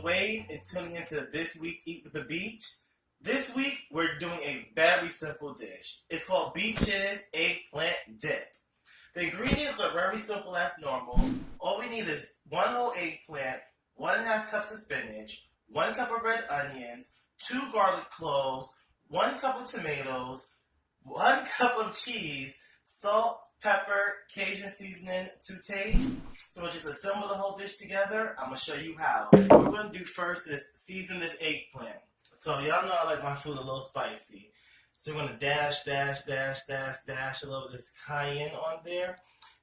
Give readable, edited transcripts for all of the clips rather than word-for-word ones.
the wave and tuning into this week's Eat with the Beech. This week, we're doing a very simple dish. It's called Beech's Eggplant Dip. The ingredients are very simple as normal. All we need is 1 whole eggplant, 1.5 cups of spinach, 1 cup of red onions, 2 garlic cloves, 1 cup of tomatoes, 1 cup of cheese, salt, pepper, Cajun seasoning to taste. So we'll just assemble the whole dish together. I'm going to show you how. What we're going to do first is season this eggplant. So y'all know I like my food a little spicy. So we're going to dash a little of this cayenne on there.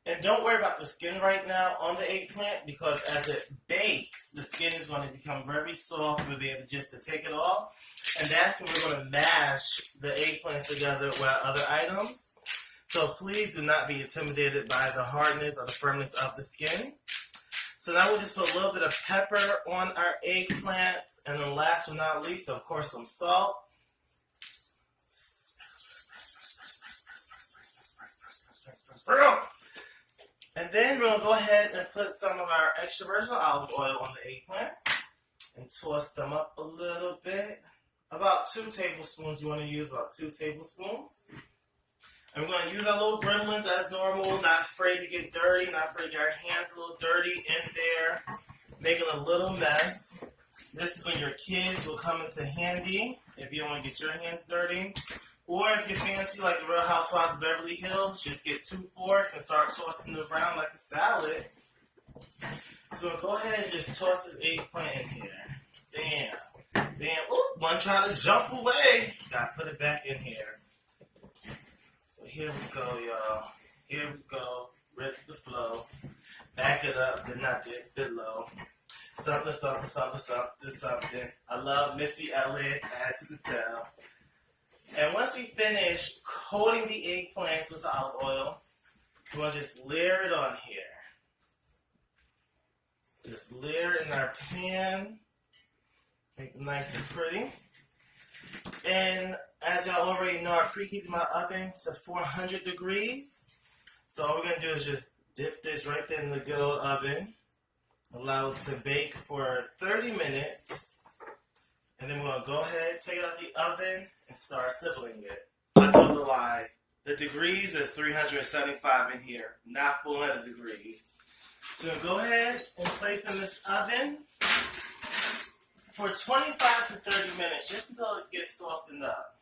And don't worry about the skin right now on the eggplant, because as it bakes, the skin is going to become very soft. We'll be able just to take it off. And that's when we're going to mash the eggplants together with other items. So please do not be intimidated by the hardness or the firmness of the skin. So now we'll just put a little bit of pepper on our eggplants. And then last but not least, of course, some salt. And then we're going to go ahead and put some of our extra virgin olive oil on the eggplants. And toss them up a little bit. About 2 tablespoons. You want to use about 2 tablespoons. And we're going to use our little gremlins as normal, not afraid to get dirty, not afraid to get our hands a little dirty in there, making a little mess. This is when your kids will come into handy if you don't want to get your hands dirty. Or if you're fancy like the Real Housewives of Beverly Hills, just get 2 forks and start tossing it around like a salad. So we'll go ahead and just toss this eggplant in here. Bam. Bam. Oop, one trying to jump away. Gotta put it back in here. Here we go, y'all. Here we go. Rip the flow. Back it up, then not dip below. Something. I love Missy Elliott, as you can tell. And once we finish coating the eggplants with the olive oil, we're going to just layer it on here. Just layer it in our pan. Make it nice and pretty. And as y'all already know, I preheated my oven to 400 degrees. So all we're going to do is just dip this right there in the good old oven. Allow it to bake for 30 minutes. And then we're going to go ahead, take it out of the oven, and start sizzling it. I told a lie. The degrees is 375 in here, not 400 degrees. So we'll go ahead and place in this oven for 25 to 30 minutes, just until it gets softened up.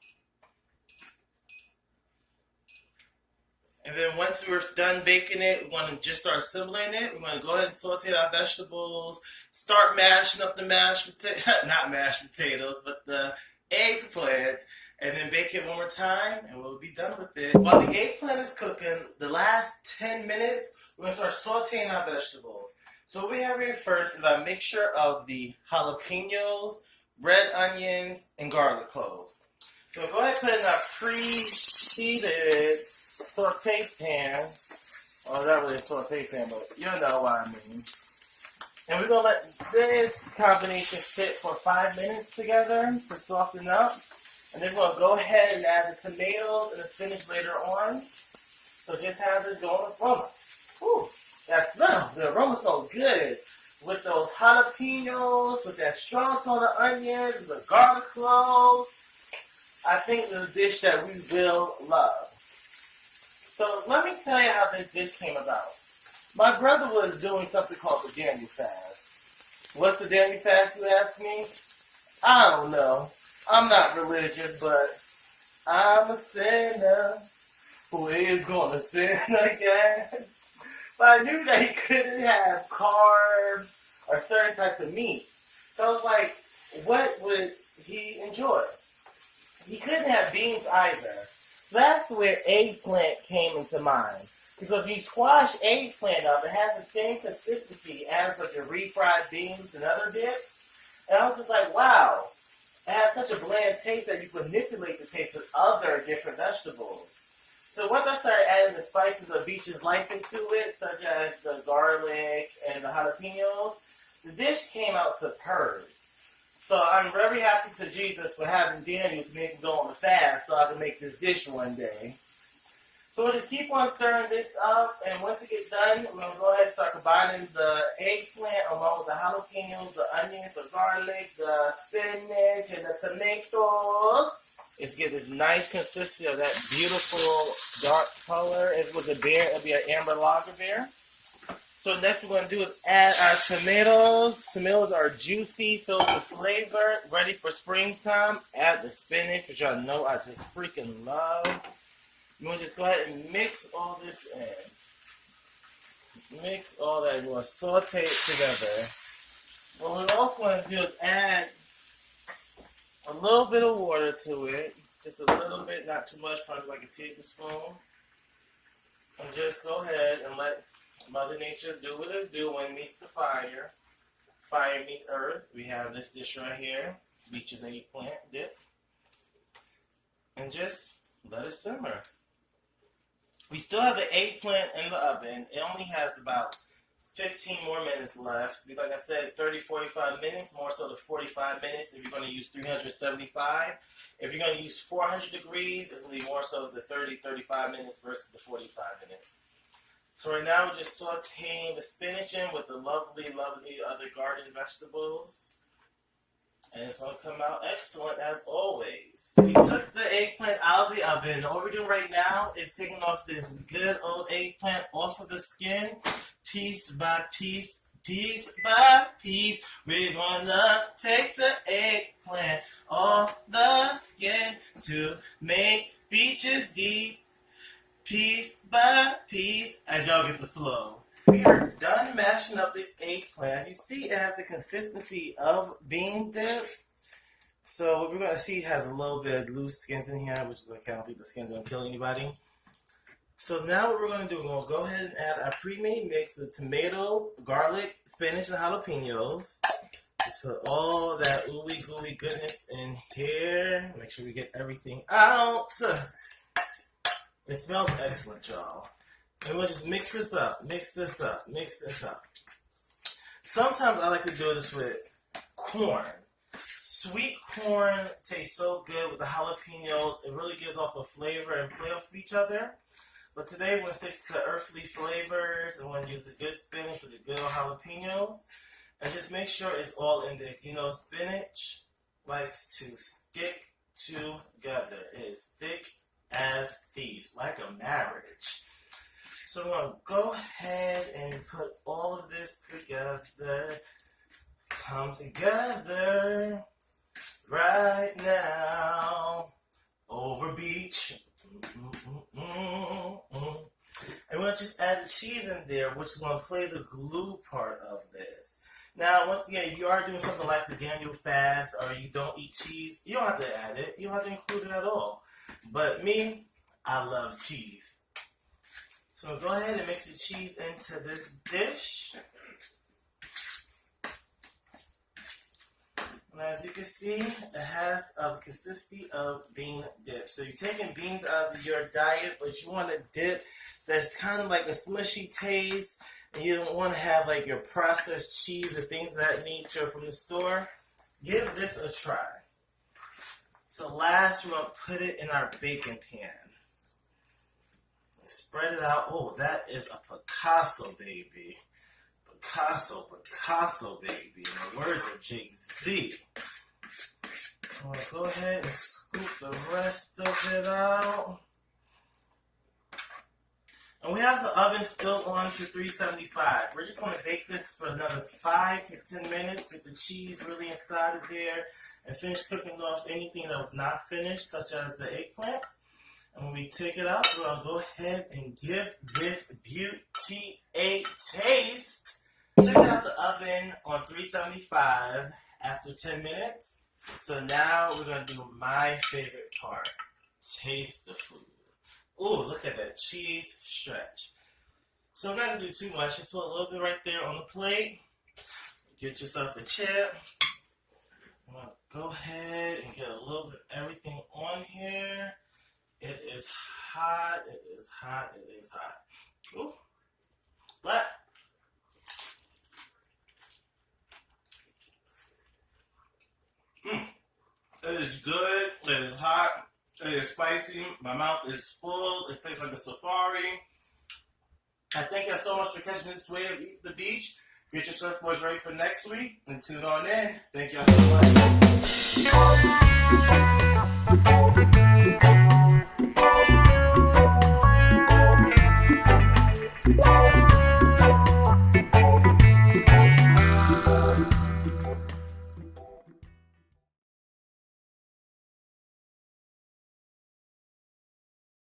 And then once we're done baking it, we want to just start assembling it. We're going to go ahead and saute our vegetables, start mashing up the not mashed potatoes, but the eggplants, and then bake it one more time, and we'll be done with it. While the eggplant is cooking, the last 10 minutes, we're going to start sauteing our vegetables. So what we have here first is our mixture of the jalapeños, red onions, and garlic cloves. So we'll go ahead and put in our preheated saute pan. Well, not really a saute pan, but you know what I mean. And we're going to let this combination sit for 5 minutes together to soften up. And then we're going to go ahead and add the tomatoes and the spinach later on. So just have this going forward. Whew. That smell, the aroma smells good. With those jalapenos, with that strong smell of onions, the garlic cloves. I think it's a dish that we will love. So let me tell you how this dish came about. My brother was doing something called the Daniel Fast. What's the Daniel Fast, you ask me? I don't know. I'm not religious, but I'm a sinner who is gonna sin again. But I knew that he couldn't have carbs or certain types of meat. So I was like, what would he enjoy? He couldn't have beans either. So that's where eggplant came into mind. Because if you squash eggplant up, it has the same consistency as like your refried beans and other dips. And I was just like, wow. It has such a bland taste that you manipulate the taste with other different vegetables. So once I started adding the spices of Beech's life into it, such as the garlic and the jalapenos, the dish came out superb. So I'm very happy to Jesus for having Daniel to make me go on the fast so I can make this dish one day. So we'll just keep on stirring this up, and once it gets done, we're gonna go ahead and start combining the eggplant along with the jalapenos, the onions, the garlic, the spinach, and the tomatoes. It's get this nice consistency of that beautiful dark color. If it was a beer, it'll be an amber lager beer. So next we're going to do is add our tomatoes. Tomatoes are juicy, filled with flavor, ready for springtime. Add the spinach, which y'all know I just freaking love. You want to just go ahead and mix all this in. Mix all that. You want to saute it together. What we also want to do is add a little bit of water to it. Just a little bit, not too much, probably like a tablespoon. And just go ahead and let Mother Nature do what it do when it meets the fire. Fire meets earth. We have this dish right here. Beech's eggplant dip. And just let it simmer. We still have the eggplant in the oven. It only has about 15 more minutes left. Like I said, 30, 45 minutes, more so to 45 minutes if you're going to use 375. If you're going to use 400 degrees, it's going to be more so the 30, 35 minutes versus the 45 minutes. So right now we're just sauteing the spinach in with the lovely, lovely other garden vegetables. And it's going to come out excellent as always. We took the eggplant out of the oven. All we're doing right now is taking off this good old eggplant off of the skin. Piece by piece, piece by piece. We're going to take the eggplant off the skin to make Beech's deep. Piece by piece, as y'all get the flow. We are done mashing up this eggplant. As you see, it has the consistency of bean dip. So what we're going to see has a little bit of loose skins in here, which is like, I don't think the skin's going to kill anybody. So now what we're going to do, we're going to go ahead and add our pre-made mix with tomatoes, garlic, spinach, and jalapenos. Just put all that ooey gooey goodness in here. Make sure we get everything out. It smells excellent, y'all. And we'll just mix this up, mix this up, mix this up. Sometimes I like to do this with corn. Sweet corn tastes so good with the jalapenos. It really gives off a flavor and play off of each other. But today we're going to stick to earthly flavors. And we're going to use the good spinach with the good old jalapenos. And just make sure it's all indexed. You know, spinach likes to stick together. It is thick as thieves, like a marriage. So I'm going to go ahead and put all of this together. Come together right now over Beech. And we'll just add the cheese in there, which is going to play the glue part of this. Now, once again, if you are doing something like the Daniel fast or you don't eat cheese, you don't have to add it. You don't have to include it at all. But me, I love cheese. So go ahead and mix the cheese into this dish. And as you can see, it has a consistency of bean dip. So you're taking beans out of your diet, but you want a dip that's kind of like a smushy taste. And you don't want to have like your processed cheese or things of that nature from the store. Give this a try. So last, we're going to put it in our baking pan. Spread it out. Oh, that is a Picasso, baby. Picasso, baby. In the words of Jay-Z. I'm going to go ahead and scoop the rest of it out. And we have the oven still on to 375. We're just going to bake this for another 5 to 10 minutes. Get the cheese really inside of there. And finish cooking off anything that was not finished, such as the eggplant. And when we take it out, we're going to go ahead and give this beauty a taste. Took it out the oven on 375 after 10 minutes. So now we're going to do my favorite part. Taste the food. Ooh, look at that cheese stretch. So I'm not going to do too much. Just put a little bit right there on the plate. Get yourself a chip. I'm going to go ahead and get a little bit of everything on here. It is hot. It is hot. It is hot. Ooh. But it is good. It is hot. It They're spicy. My mouth is full. It tastes like a safari. I thank you so much for catching this way of Eat the Beach. Get your surfboards ready for next week and tune on in. Thank y'all so much.